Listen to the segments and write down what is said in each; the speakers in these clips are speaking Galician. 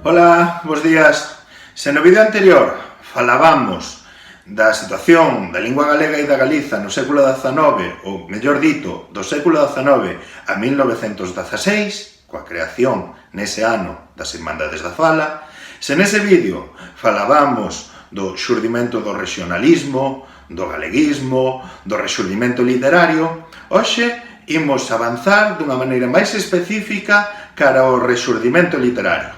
Ola, bos días. Se no vídeo anterior falábamos da situación da lingua galega e da Galiza no século XIX, ou mellor dito, do século XIX a 1916, coa creación nese ano das Irmandades da Fala, se nese vídeo falábamos do xurdimento do regionalismo, do galeguismo, do rexurdimento literario, hoxe imos avanzar dunha maneira máis específica cara ao rexurdimento literario.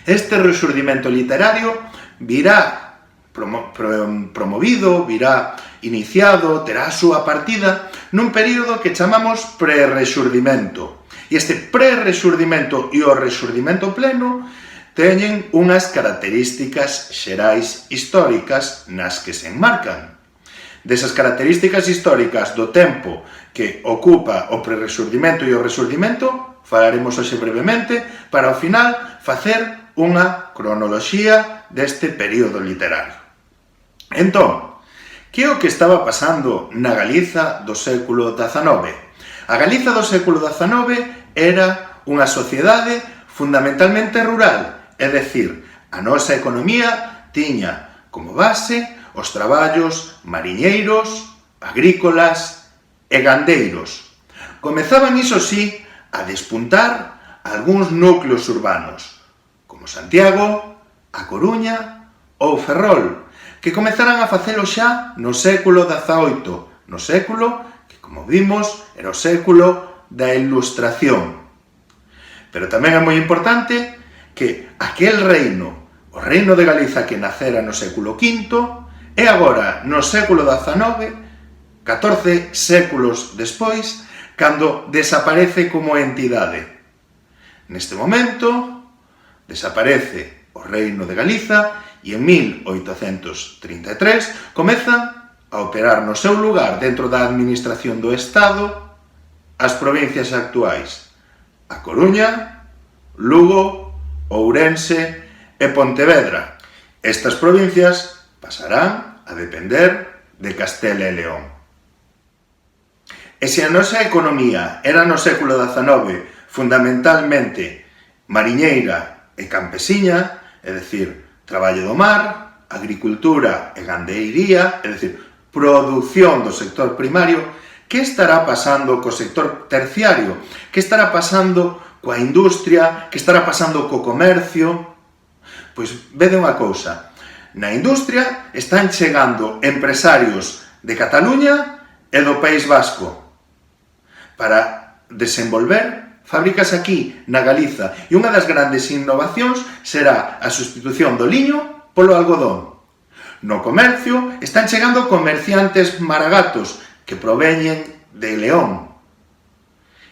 Este rexurdimento literario virá promovido, virá iniciado, terá a súa partida nun período que chamamos pre-rexurdimento. E este pre-rexurdimento e o rexurdimento pleno teñen unhas características xerais históricas nas que se enmarcan. Desas características históricas do tempo que ocupa o pre-rexurdimento e o rexurdimento falaremos hoxe brevemente para ao final facer unha cronoloxía deste período literario. Entón, que é o que estaba pasando na Galiza do século XIX? A Galiza do século XIX era unha sociedade fundamentalmente rural, é dicir, a nosa economía tiña como base os traballos mariñeiros, agrícolas e gandeiros. Comezaban, iso sí, a despuntar algúns núcleos urbanos, como Santiago, A Coruña ou Ferrol, que comezaran a facelo xa no século XVIII, no século que, como vimos, era o século da Ilustración. Pero tamén é moi importante que aquel reino, o reino de Galiza que nacera no século V, é agora no século XIX, 14 séculos despois, cando desaparece como entidade. Neste momento, desaparece o reino de Galiza e en 1833 comezan a operar no seu lugar dentro da administración do Estado as provincias actuais: A Coruña, Lugo, Ourense e Pontevedra. Estas provincias pasarán a depender de Castela e León. E se a nosa economía era no século XIX fundamentalmente mariñeira e campesiña, é dicir, traballo do mar, agricultura e gandeiría, é dicir, produción do sector primario, que estará pasando co sector terciario? Que estará pasando coa industria? Que estará pasando co comercio? Pois vede unha cousa, na industria están chegando empresarios de Cataluña e do País Vasco para desenvolver fábricas aquí na Galiza, e unha das grandes innovacións será a sustitución do liño polo algodón. No comercio están chegando comerciantes maragatos que proveñen de León.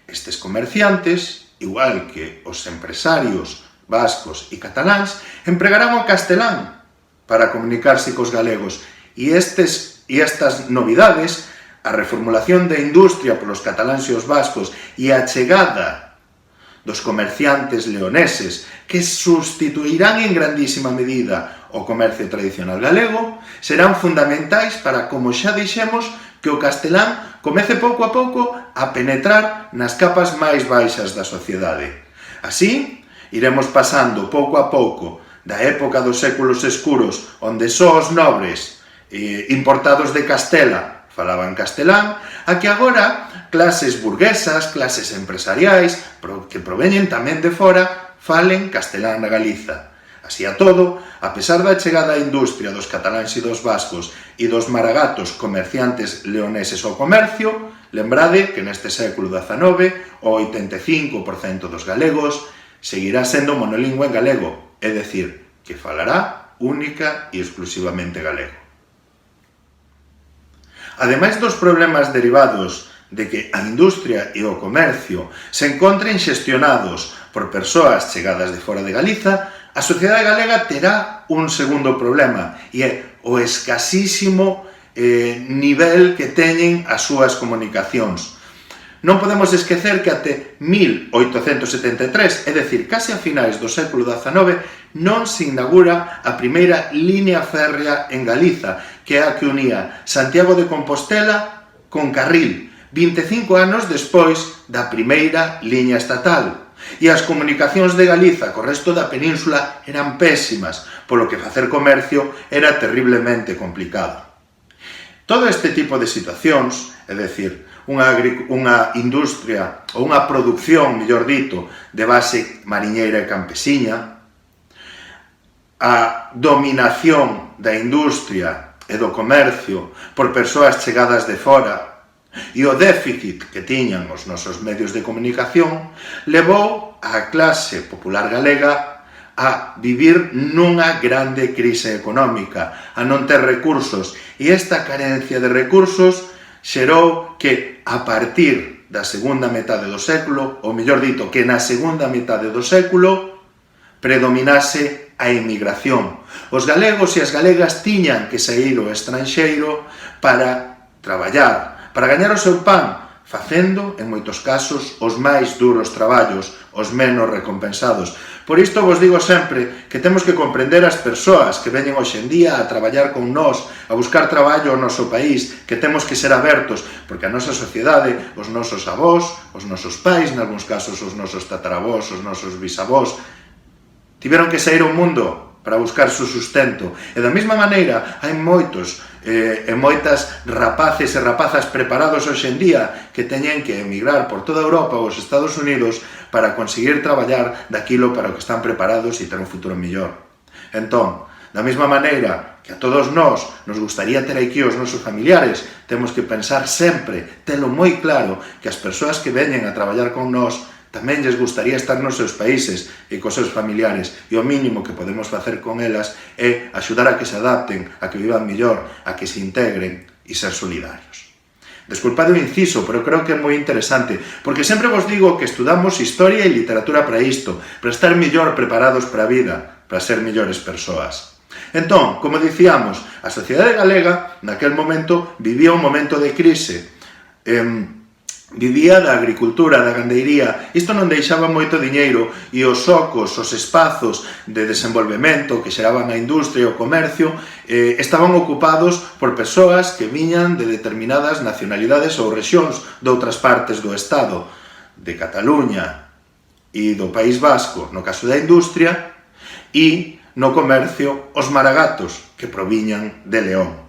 Estes comerciantes, igual que os empresarios vascos e cataláns, empregarán o castelán para comunicarse cos galegos, e estas novidades, a reformulación da industria polos cataláns e os vascos e a chegada dos comerciantes leoneses que sustituirán en grandísima medida o comercio tradicional galego, serán fundamentais para, como xa dixemos, que o castelán comece pouco a pouco a penetrar nas capas máis baixas da sociedade. Así, iremos pasando pouco a pouco da época dos séculos escuros, onde só os nobres importados de Castela falaban castelán, a que agora clases burguesas, clases empresariais, que proveñen tamén de fora, falen castelán na Galiza. Así a todo, a pesar da chegada á industria dos cataláns e dos vascos e dos maragatos comerciantes leoneses ao comercio, lembrade que neste século XIX o 85% dos galegos seguirá sendo monolingüe en galego, é dicir, que falará única e exclusivamente galego. Ademais dos problemas derivados de que a industria e o comercio se encontren xestionados por persoas chegadas de fora de Galiza, a sociedade galega terá un segundo problema, e é o escasísimo nivel que teñen as súas comunicacións. Non podemos esquecer que até 1873, é dicir, case a finais do século XIX, non se inaugura a primeira línea férrea en Galiza, que é a que unía Santiago de Compostela con Carril, 25 anos despois da primeira liña estatal. E as comunicacións de Galiza co resto da península eran pésimas, polo que facer comercio era terriblemente complicado. Todo este tipo de situacións, é dicir, unha industria ou unha produción, mellor dito, de base mariñeira e campesiña, a dominación da industria e do comercio por persoas chegadas de fora e o déficit que tiñan os nosos medios de comunicación levou a clase popular galega a vivir nunha grande crise económica, a non ter recursos, e esta carencia de recursos xerou que a partir da segunda metade do século, ou mellor dito, que na segunda metade do século predominase a emigración. Os galegos e as galegas tiñan que sair ao estranxeiro para traballar, para gañar o seu pan, facendo, en moitos casos, os máis duros traballos, os menos recompensados. Por isto vos digo sempre que temos que comprender as persoas que veñen hoxe en día a traballar con nós, a buscar traballo ao noso país, que temos que ser abertos, porque a nosa sociedade, os nosos avós, os nosos pais, nalgúns casos os nosos tataravós, os nosos bisavós, tiveron que sair ao mundo para buscar su sustento. E da mesma maneira, hai moitos e moitas rapaces e rapazas preparados hoxe en día que teñen que emigrar por toda Europa ou os Estados Unidos para conseguir traballar daquilo para o que están preparados e ter un futuro mellor. Entón, da mesma maneira que a todos nós nos gustaría ter aquí os nosos familiares, temos que pensar sempre, telo moi claro, que as persoas que veñen a traballar con nós tamén lles gustaría estar nos seus países e cos seus familiares, e o mínimo que podemos facer con elas é axudar a que se adapten, a que vivan mellor, a que se integren e ser solidarios. Desculpade o inciso, pero creo que é moi interesante, porque sempre vos digo que estudamos historia e literatura para isto, para estar mellor preparados para a vida, para ser mellores persoas. Entón, como dicíamos, a sociedade galega, naquel momento, vivía un momento de crise, vivía da agricultura, da gandeiría. Isto non deixaba moito diñeiro e os socos, os espazos de desenvolvemento que xeraban a industria e o comercio estaban ocupados por persoas que viñan de determinadas nacionalidades ou rexións de outras partes do Estado, de Cataluña e do País Vasco, no caso da industria, e no comercio os maragatos, que proviñan de León.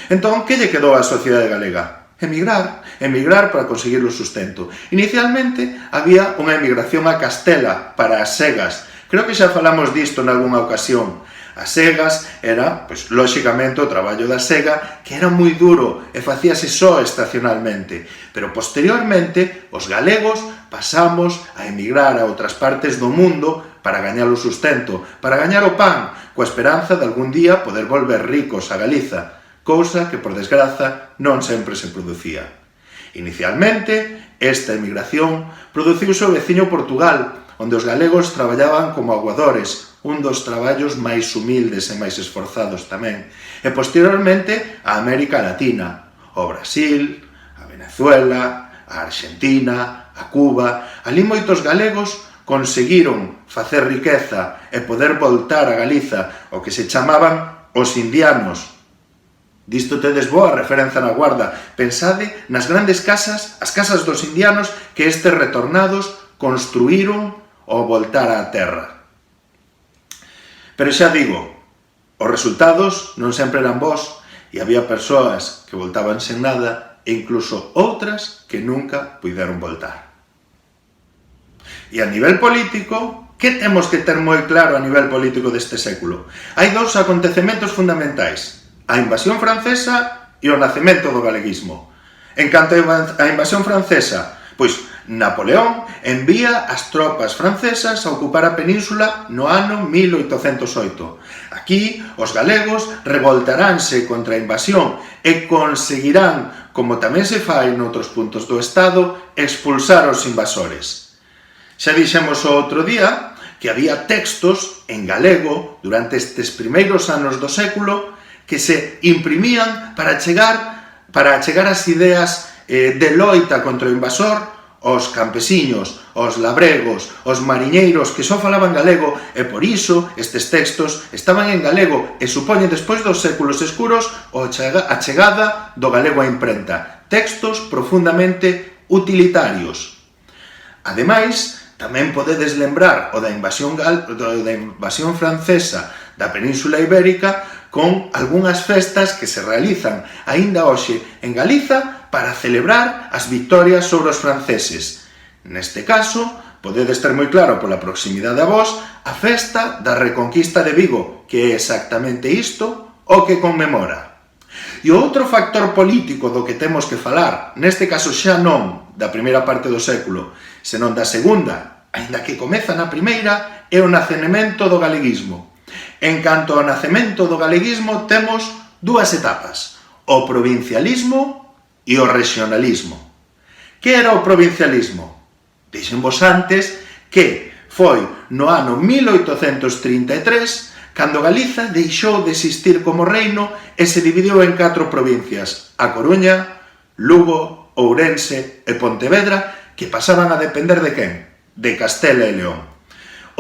Entón, que lle quedou á sociedade galega? Emigrar para conseguir o sustento. Inicialmente había unha emigración a Castela para as segas. Creo que xa falamos disto nalgúna ocasión. As segas era, pois, lóxicamente, o traballo da sega, que era moi duro e facíase só estacionalmente. Pero posteriormente, os galegos pasamos a emigrar a outras partes do mundo para gañar o sustento, para gañar o pan, coa esperanza de algún día poder volver ricos a Galiza, cousa que, por desgraza, non sempre se producía. Inicialmente, esta emigración produciuse o veciño Portugal, onde os galegos traballaban como aguadores, un dos traballos máis humildes e máis esforzados tamén, e posteriormente a América Latina, o Brasil, a Venezuela, a Argentina, a Cuba. Alí moitos galegos conseguiron facer riqueza e poder voltar a Galiza, o que se chamaban os indianos. Disto tedes boa referencia na Guarda. Pensade nas grandes casas, as casas dos indianos que estes retornados construíron ao voltar á terra. Pero xa digo, os resultados non sempre eran bons e había persoas que voltaban sen nada e incluso outras que nunca puideron voltar. E a nivel político, que temos que ter moi claro a nivel político deste século? Hai dous acontecementos fundamentais: a invasión francesa e o nacemento do galeguismo. En canto a invasión francesa, pois Napoleón envía as tropas francesas a ocupar a península no ano 1808. Aquí, os galegos revoltaránse contra a invasión e conseguirán, como tamén se fai noutros puntos do Estado, expulsar os invasores. Xa dixemos o outro día que había textos en galego durante estes primeiros anos do século que se imprimían para achegar as ideas de loita contra o invasor aos campesiños, aos labregos, aos mariñeiros que só falaban galego, e por iso estes textos estaban en galego e supoñen despois dos séculos escuros a chegada do galego á imprenta. Textos profundamente utilitarios. Ademais, Tamén podedes lembrar o da invasión francesa da Península Ibérica con algunhas festas que se realizan aínda hoxe en Galiza para celebrar as victorias sobre os franceses. Neste caso, podedes ter moi claro pola proximidade a vos a festa da Reconquista de Vigo, que é exactamente isto o que conmemora. E o outro factor político do que temos que falar, neste caso xa non da primeira parte do século, senón da segunda, aínda que comeza na primeira, é o nacemento do galeguismo. En canto ao nacemento do galeguismo, temos dúas etapas, o provincialismo e o regionalismo. Que era o provincialismo? Dixenvos antes que foi no ano 1833 cando Galiza deixou de existir como reino e se dividiu en 4 provincias, A Coruña, Lugo, Ourense e Pontevedra, que pasaban a depender de quen? De Castela e León.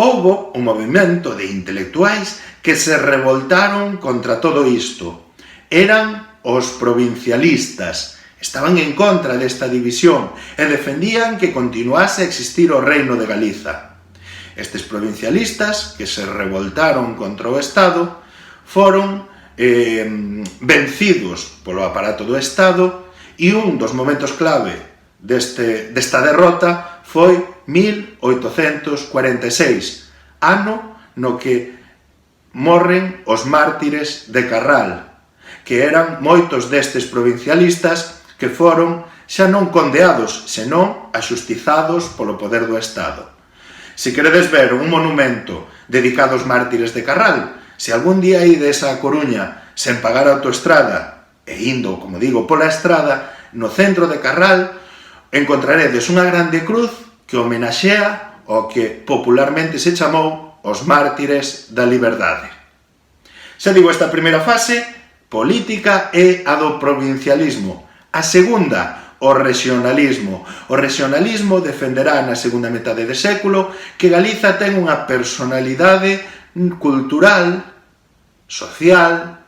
Houbo un movimento de intelectuais que se revoltaron contra todo isto. Eran os provincialistas. Estaban en contra desta división e defendían que continuase a existir o reino de Galiza. Estes provincialistas que se revoltaron contra o Estado foron vencidos polo aparato do Estado e un dos momentos clave desta derrota foi 1846, ano no que morren os mártires de Carral, que eran moitos destes provincialistas que foron xa non condeados, senón axustizados polo poder do Estado. Se queredes ver un monumento dedicado aos mártires de Carral, se algún día ides a Coruña sen pagar a autoestrada e indo, como digo, pola estrada, no centro de Carral encontraredes unha grande cruz que homenaxea o que popularmente se chamou os mártires da liberdade. Xa digo, esta primeira fase política é a do provincialismo. A segunda, o regionalismo. O regionalismo defenderá na segunda metade de século que Galiza ten unha personalidade cultural, social,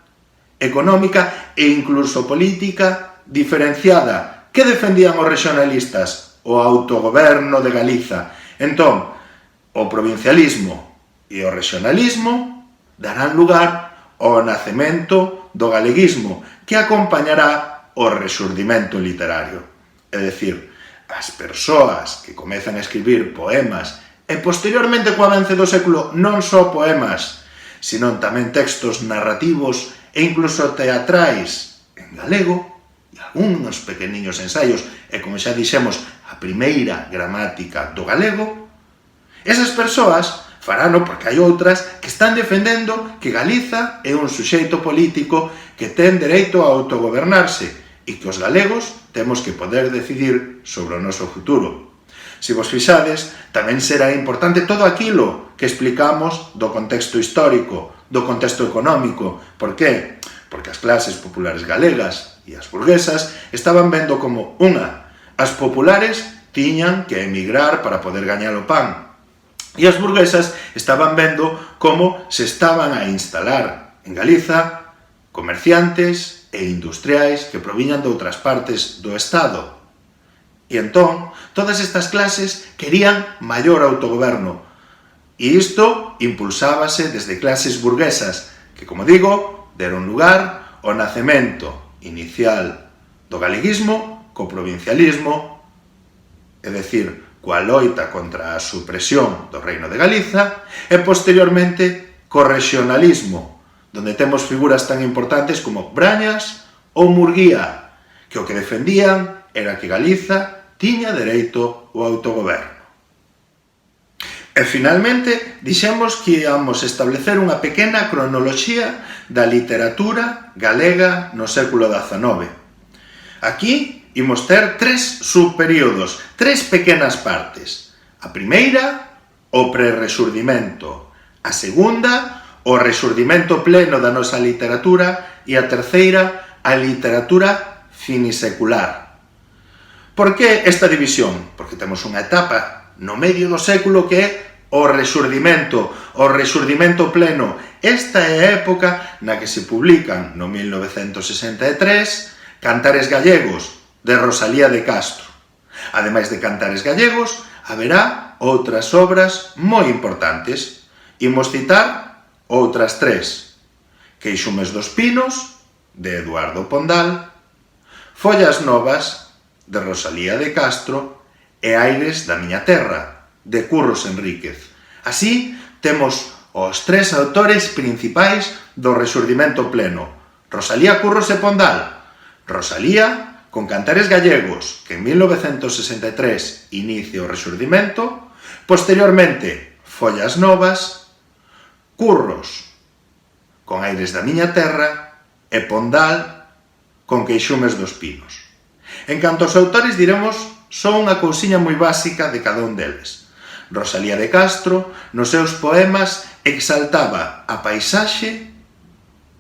económica e incluso política diferenciada. Que defendían os regionalistas? O autogoberno de Galiza. Entón, o provincialismo e o regionalismo darán lugar ao nacemento do galeguismo, que acompañará o resurdimento literario. É dicir, as persoas que comezan a escribir poemas e posteriormente co avance do século non só poemas, senón tamén textos narrativos e incluso teatrais en galego, e algúns pequeniños ensaios, e como xa dixemos, a primeira gramática do galego, esas persoas farano porque hai outras que están defendendo que Galiza é un suxeito político que ten dereito a autogobernarse e que os galegos temos que poder decidir sobre o noso futuro. Se vos fixades, tamén será importante todo aquilo que explicamos do contexto histórico, do contexto económico. Por qué? Porque as clases populares galegas e as burguesas estaban vendo como as populares tiñan que emigrar para poder gañar o pan. E as burguesas estaban vendo como se estaban a instalar en Galiza comerciantes e industriais que proviñan de outras partes do Estado. E entón, todas estas clases querían maior autogoberno. E isto impulsábase desde clases burguesas, que, como digo, deron lugar ao nacemento inicial do galeguismo co provincialismo, é dicir, coa loita contra a supresión do Reino de Galiza, e posteriormente co regionalismo, donde temos figuras tan importantes como Brañas ou Murguía, que o que defendían era que Galiza tiña dereito ao autogoberno. E finalmente, dixemos que íamos establecer unha pequena cronoloxía da literatura galega no século XIX. Aquí imos ter 3 subperíodos, 3 pequenas partes. A primeira, o prerresurdimento. A segunda, o resurdimento pleno da nosa literatura. E a terceira, a literatura finisecular. Por que esta división? Porque temos unha etapa no medio do século que é o resurdimento pleno. Esta é a época na que se publican no 1963 Cantares gallegos de Rosalía de Castro. Ademais de Cantares Gallegos, haberá outras obras moi importantes. Imos citar outras tres: Queixumes dos Pinos, de Eduardo Pondal, Follas Novas, de Rosalía de Castro, e Aires da miña terra, de Curros Enríquez. Así, temos os tres autores principais do Rexurdimento pleno: Rosalía, Curros e Pondal. Rosalía, con Cantares Gallegos, que en 1963 inicia o Rexurdimento, posteriormente Follas Novas, Curros, con Aires da miña terra, e Pondal, con Queixumes dos Pinos. En canto aos autores, diremos só unha cousiña moi básica de cada un deles. Rosalía de Castro, nos seus poemas, exaltaba a paisaxe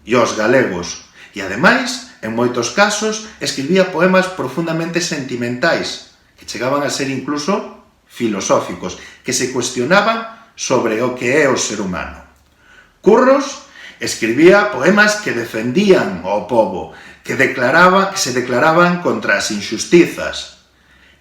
e os galegos, e ademais, en moitos casos, escribía poemas profundamente sentimentais, que chegaban a ser incluso filosóficos, que se cuestionaban sobre o que é o ser humano. Curros escribía poemas que defendían ao pobo, que se declaraban contra as injustizas.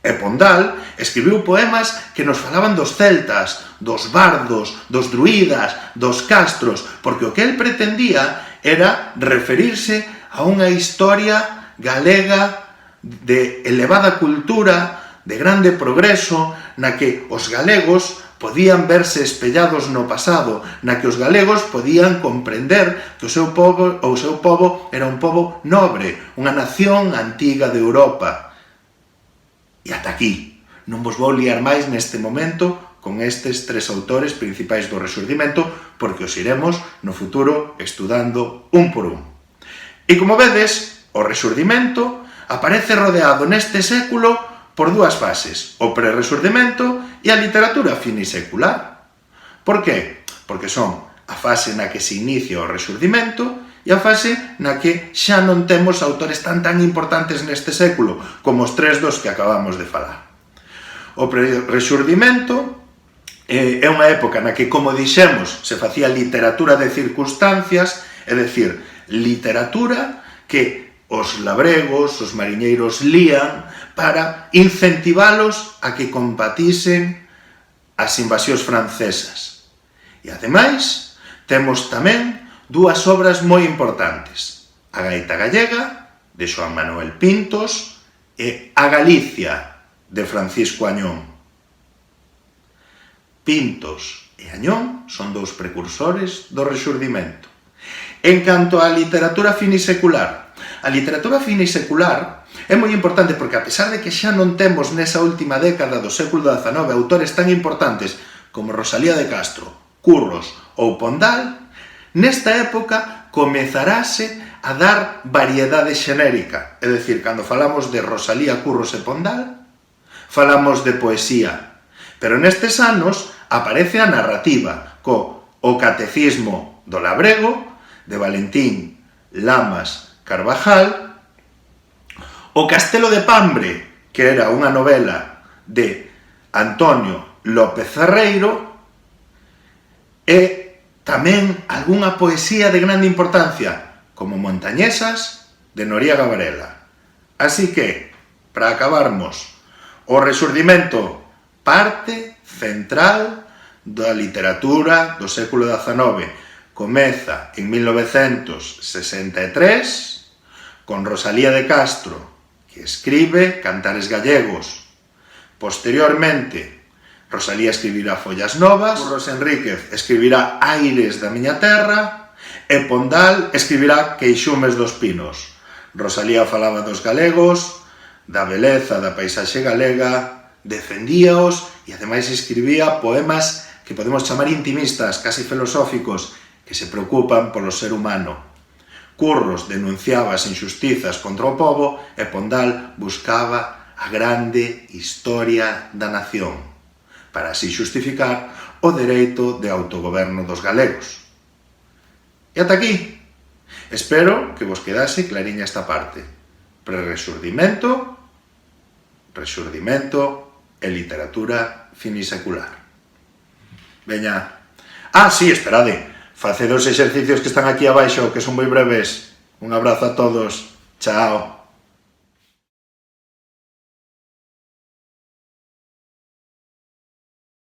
E Pondal escribiu poemas que nos falaban dos celtas, dos bardos, dos druidas, dos castros, porque o que el pretendía era referirse a unha historia galega de elevada cultura, de grande progreso, na que os galegos podían verse espellados no pasado, na que os galegos podían comprender que o seu pobo era un pobo nobre, unha nación antiga de Europa. E ata aquí. Non vos vou liar máis neste momento con estes tres autores principais do Rexurdimento, porque os iremos no futuro estudando un por un. E como vedes, o Rexurdimento aparece rodeado neste século por dúas fases: o prerrexurdimento e a literatura finisecular. Por qué? Porque son a fase na que se inicia o Rexurdimento e a fase na que xa non temos autores tan importantes neste século como os tres dos que acabamos de falar. O prerrexurdimento é unha época na que, como dixemos, se facía literatura de circunstancias, é dicir, literatura que os labregos, os mariñeiros lían para incentivalos a que combatisen as invasións francesas. E, ademais, temos tamén dúas obras moi importantes: A Gaita Gallega, de Xoán Manuel Pintos, e A Galicia, de Francisco Añón. Pintos e Añón son dous precursores do Rexurdimento. En canto á literatura finisecular, a literatura finisecular é moi importante porque, a pesar de que xa non temos nesa última década do século XIX autores tan importantes como Rosalía de Castro, Curros ou Pondal, nesta época comezarase a dar variedade xenérica. É dicir, cando falamos de Rosalía, Curros e Pondal, falamos de poesía. Pero nestes anos aparece a narrativa, co O Catecismo do Labrego, de Valentín Lamas Carvajal, O Castelo de Pambre, que era unha novela de Antonio López Ferreiro, e tamén algunha poesía de grande importancia, como Montañesas, de Noriega Varela. Así que, para acabarmos, o Rexurdimento, parte central da literatura do século XIX, comeza en 1963 con Rosalía de Castro, que escribe Cantares Gallegos. Posteriormente, Rosalía escribirá Follas Novas, Curros Enríquez escribirá Aires da miña terra e Pondal escribirá Queixumes dos Pinos. Rosalía falaba dos galegos, da beleza da paisaxe galega, defendíaos e ademais escribía poemas que podemos chamar intimistas, casi filosóficos, que se preocupan polo ser humano. Curros denunciaba as injustizas contra o pobo e Pondal buscaba a grande historia da nación, para así xustificar o dereito de autogoberno dos galegos. E ata aquí. Espero que vos quedase clariña esta parte. Prerrexurdimento, rexurdimento e literatura finisecular. Veña. Sí, esperade. Faced os exercicios que están aquí abaixo, que son moi breves. Un abrazo a todos. Chao.